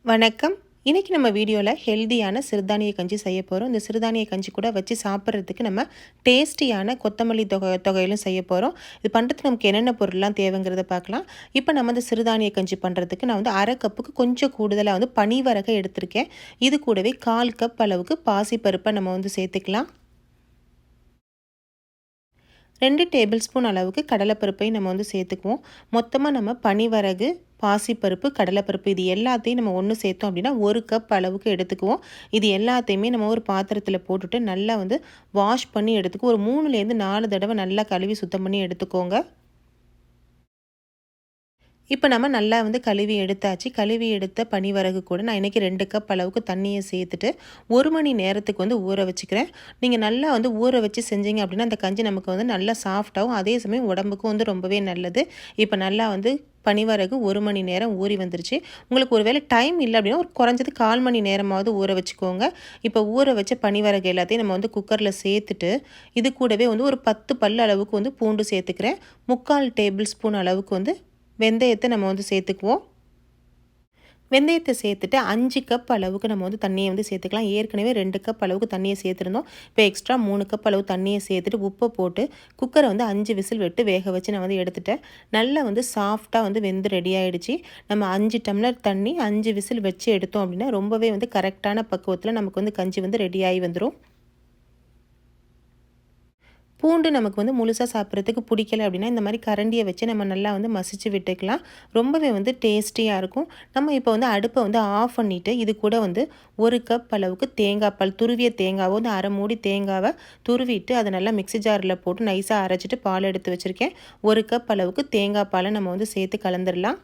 வணக்கம். இன்றைக்கி நம்ம வீடியோவில் ஹெல்தியான சிறுதானிய கஞ்சி செய்ய போகிறோம். இந்த சிறுதானிய கஞ்சி கூட வச்சு சாப்பிட்றதுக்கு நம்ம டேஸ்டியான கொத்தமல்லி தொகையிலும் செய்ய போகிறோம். இது பண்ணுறதுக்கு நமக்கு என்னென்ன பொருள்லாம் தேவைங்கிறத பார்க்கலாம். இப்போ நம்ம இந்த சிறுதானிய கஞ்சி பண்ணுறதுக்கு நான் வந்து அரை கப்புக்கு கொஞ்சம் கூடுதலாக வந்து பனிவரகை எடுத்திருக்கேன். இது கூடவே 1/4 கப் அளவுக்கு பாசிப்பருப்பை நம்ம வந்து சேர்த்துக்கலாம். 2 டேபிள் ஸ்பூன் அளவுக்கு கடலைப்பருப்பையும் நம்ம வந்து சேர்த்துக்குவோம். மொத்தமாக நம்ம பனிவரகு, பாசிப்பருப்பு, கடலைப்பருப்பு இது எல்லாத்தையும் நம்ம ஒன்று சேர்த்தோம் அப்படின்னா 1 கப் அளவுக்கு எடுத்துக்குவோம். இது எல்லாத்தையுமே நம்ம ஒரு பாத்திரத்தில் போட்டுட்டு நல்லா வந்து வாஷ் பண்ணி எடுத்துக்குவோம். ஒரு 3லேருந்து 4 தடவை நல்லா கழுவி சுத்தம் பண்ணி எடுத்துக்கோங்க. இப்போ நம்ம நல்லா வந்து கழுவி எடுத்தாச்சு. கழுவி எடுத்த பனிவரகு கூட நான் இன்றைக்கி 2 கப் அளவுக்கு தண்ணியை சேர்த்துட்டு 1 மணி நேரத்துக்கு வந்து ஊற வச்சுக்கிறேன். நீங்கள் நல்லா வந்து ஊற வச்சு செஞ்சீங்க அப்படின்னா அந்த கஞ்சி நமக்கு வந்து நல்லா சாஃப்டாகவும் அதே சமயம் உடம்புக்கும் வந்து ரொம்பவே நல்லது. இப்போ நல்லா வந்து பனிவரகு 1 மணி நேரம் ஊறி வந்துருச்சு. உங்களுக்கு ஒரு வேளை டைம் இல்லை அப்படின்னா ஒரு குறைஞ்சது 1/4 மணி நேரமாவது ஊற வச்சுக்கோங்க. இப்போ ஊற வச்ச பனிவரகு எல்லாத்தையும் நம்ம வந்து குக்கரில் சேர்த்துட்டு இது கூடவே வந்து ஒரு 10 பல் அளவுக்கு வந்து பூண்டு சேர்த்துக்கிறேன். 3/4 டேபிள் ஸ்பூன் அளவுக்கு வந்து வெந்தயத்தை நம்ம வந்து சேர்த்துக்குவோம். வெந்தயத்தை சேர்த்துட்டு 5 கப் அளவுக்கு நம்ம வந்து தண்ணியை வந்து சேர்த்துக்கலாம். ஏற்கனவே 2 கப் அளவுக்கு தண்ணியை சேர்த்துருந்தோம். இப்போ எக்ஸ்ட்ரா 3 கப் அளவு தண்ணியை சேர்த்துட்டு உப்பை போட்டு குக்கரை வந்து 5 விசில் விட்டு வேக வச்சு நான் வந்து எடுத்துட்டேன். நல்லா வந்து சாஃப்டாக வந்து வெந்து ரெடி ஆகிடுச்சு. நம்ம 5 டம்ளர் தண்ணி 5 விசில் வச்சு எடுத்தோம் அப்படின்னா ரொம்பவே வந்து கரெக்டான பக்குவத்தில் நமக்கு வந்து கஞ்சி வந்து ரெடி ஆகி வந்துடும். பூண்டு நமக்கு வந்து முழுசாக சாப்பிட்றதுக்கு பிடிக்கல அப்படின்னா இந்த மாதிரி கரண்டியை வச்சு நம்ம நல்லா வந்து மசிச்சு விட்டுக்கலாம். ரொம்பவே வந்து டேஸ்டியாக இருக்கும். நம்ம இப்போ வந்து அடுப்பை வந்து ஆஃப் பண்ணிவிட்டு இது கூட வந்து 1 கப் அளவுக்கு தேங்காய் பால், துருவிய தேங்காவை வந்து அரை மூடி தேங்காவை துருவிட்டு அதை நல்லா மிக்ஸி ஜாரில் போட்டு நைஸாக அரைச்சிட்டு பால் எடுத்து வச்சுருக்கேன். 1 கப் அளவுக்கு தேங்காய் பாலை நம்ம வந்து சேர்த்து கலந்துடலாம்.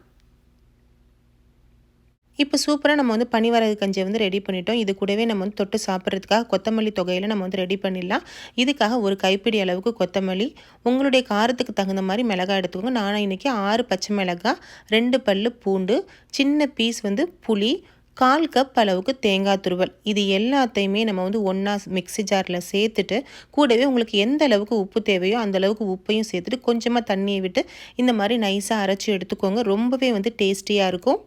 இப்போ சூப்பராக நம்ம வந்து பனிவரகு கஞ்சியை வந்து ரெடி பண்ணிட்டோம். இது கூடவே நம்ம வந்து தொட்டு சாப்பிட்றதுக்காக கொத்தமல்லி தொகையில் நம்ம வந்து ரெடி பண்ணிடலாம். இதுக்காக ஒரு கைப்பிடி அளவுக்கு கொத்தமல்லி, உங்களுடைய காரத்துக்கு தகுந்த மாதிரி மிளகாய் எடுத்துக்கோங்க. நான் இன்றைக்கி 6 பச்சை மிளகாய், 2 பல் பூண்டு, சின்ன பீஸ் வந்து புளி, 1/4 கப் அளவுக்கு தேங்காய் துருவல், இது எல்லாத்தையுமே நம்ம வந்து ஒன்றா மிக்ஸி ஜாரில் சேர்த்துட்டு கூடவே உங்களுக்கு எந்த அளவுக்கு உப்பு தேவையோ அந்த அளவுக்கு உப்பையும் சேர்த்துட்டு கொஞ்சமாக தண்ணியை விட்டு இந்த மாதிரி நைஸாக அரைச்சி எடுத்துக்கோங்க. ரொம்பவே வந்து டேஸ்டியாக இருக்கும்.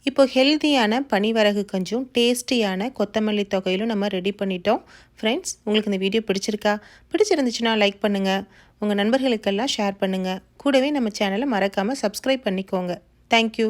இப்போ ஹெல்த்தியான பனிவரகு கஞ்சும் டேஸ்டியான கொத்தமல்லி தொகையிலும் நம்ம ரெடி பண்ணிட்டோம். ஃப்ரெண்ட்ஸ், உங்களுக்கு இந்த வீடியோ பிடிச்சிருந்துச்சுன்னா லைக் பண்ணுங்கள், உங்கள் நண்பர்களுக்கெல்லாம் ஷேர் பண்ணுங்கள். கூடவே நம்ம சேனலை மறக்காமல் சப்ஸ்கிரைப் பண்ணிக்கோங்க. தேங்க்யூ.